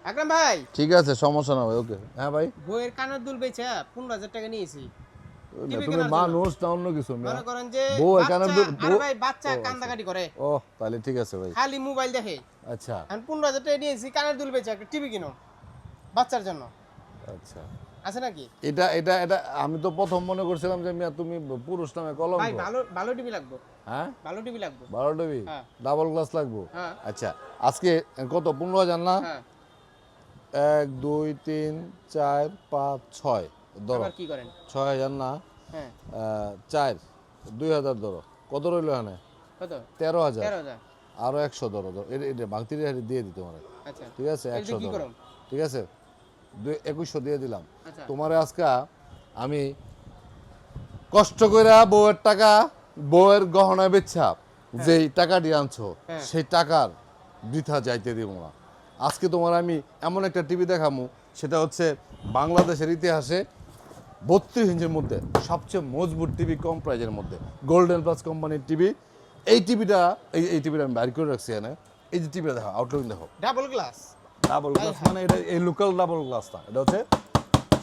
আকরাম ভাই, ঠিক আছে, সমস্যা না ভাই। ওকে, হ্যাঁ ভাই। বইয়ের কানের দুল বেচা 15,000 টাকা নিয়েছি টিভি তুমি কেনার জন্য। মানুষ না অন্য কিছু? মনে করেন যে বউ এখানে বাচ্চা, আরে ভাই বাচ্চা কান্দাকাটি করে, ও তাহলে ঠিক আছে ভাই। খালি মোবাইল দেখে। আচ্ছা এখন 15,000 টাকা নিয়েছি কানের দুল বেচা, একটা টিভি কিনো বাচ্চার জন্য, আচ্ছা, আছে নাকি? এটা এটা এটা আমি তো প্রথম মনে করছিলাম যে মিয়া তুমি পুরুষ নামে কলঙ্ক। ভাই ভালো ভালো টিভি লাগবে। হ্যাঁ, ভালো টিভি লাগবে। 12 টিভি হ্যাঁ ডাবল গ্লাস লাগবো। হ্যাঁ আচ্ছা, আজকে কত, 15,000 না? হ্যাঁ। 1 2 3 4 5 6 ধরো। আবার কি করেন? 6,000 না? হ্যাঁ। 4 2,000 ধরো। কত রইলো এখানে? কত? 13,000। 13,000। আরো 100 ধরো। এটা ভাঙতির হাড়ি দিয়ে দিতে পারে। আচ্ছা ঠিক আছে, এই যে 100 কি ধরো। করম? ঠিক আছে, 2100 দিয়ে দিলাম। আচ্ছা তোমার আজকে আমি কষ্ট কইরা বউয়ের টাকা, বউয়ের গহনা বেচা যেই টাকাটি আনছো, হ্যাঁ। সেই টাকার বৃথা যাইতে দিব না। আজকে তোমার আমি এমন একটা টিভি দেখামু, সেটা হচ্ছে বাংলাদেশের ইতিহাসে 32 ইঞ্চির মধ্যে সবচেয়ে মজবুত টিভি, কম প্রাইজের মধ্যে, গোল্ডেন প্লাস কোম্পানির টিভি। এই টিভিটা, এই টিভিটা আমি বাইর করে রাখছি এখানে। এই যে টিভিটা দেখো, আউটলুক দেখো, ডাবল গ্লাস। Double glass. মানে এটা এই লোকাল ডাবল গ্লাস না, এটা হচ্ছে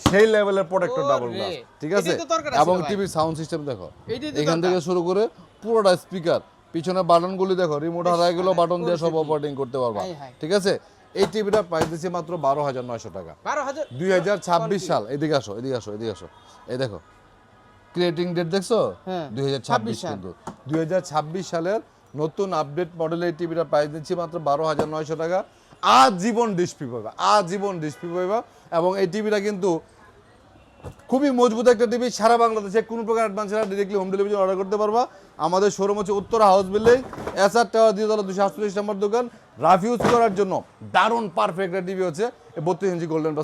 সেই লেভেলের প্রোটেক্টর ডাবল ওরে, গ্লাস। ঠিক এটাই আছে, তো দরকার আছে এবং ভাই। টিভির সাউন্ড সিস্টেম দেখো, এইটাই তো এখান দরকার। থেকে শুরু করে পুরোটা স্পিকার, পিছনে বাটনগুলি দেখো, রিমোট হারায় গেলেও বাটন দিয়ে সব অপারেটিং করতে পারবা। High high. ঠিক আছে, এই টিভিটার প্রাইস দিচ্ছি মাত্র 12,900 টাকা। 12,000। 2026 সাল। এদিকে আসো, এদিকে আসো, এদিকে আসো। এই দেখো, ক্রিয়েটিং ডেট দেখছো? হ্যাঁ, 2026 সাল। কিন্তু 2026 সালের নতুন আপডেট মডেলের এই টিভিটার প্রাইস দিচ্ছি মাত্র 12,900 টাকা। আজীবন ডিসপ্লে পাইবা, আজীবন ডিসপ্লে পাইবা। এবং এই টিভিটা কিন্তু খুবই মজবুত একটা টিভি। সারা বাংলাদেশে কোনো প্রকার অ্যাডভান্স ছাড়া ডিরেক্টলি হোম ডেলিভারি অর্ডার করতে পারবা। আমাদের শোরুম হচ্ছে Uttara house building, SR tower, 248 নম্বর দোকান। রাফ ইউজ করার জন্য দারুণ পারফেক্ট একটা টিভি হচ্ছে 32 ইঞ্চি গোল্ডেন।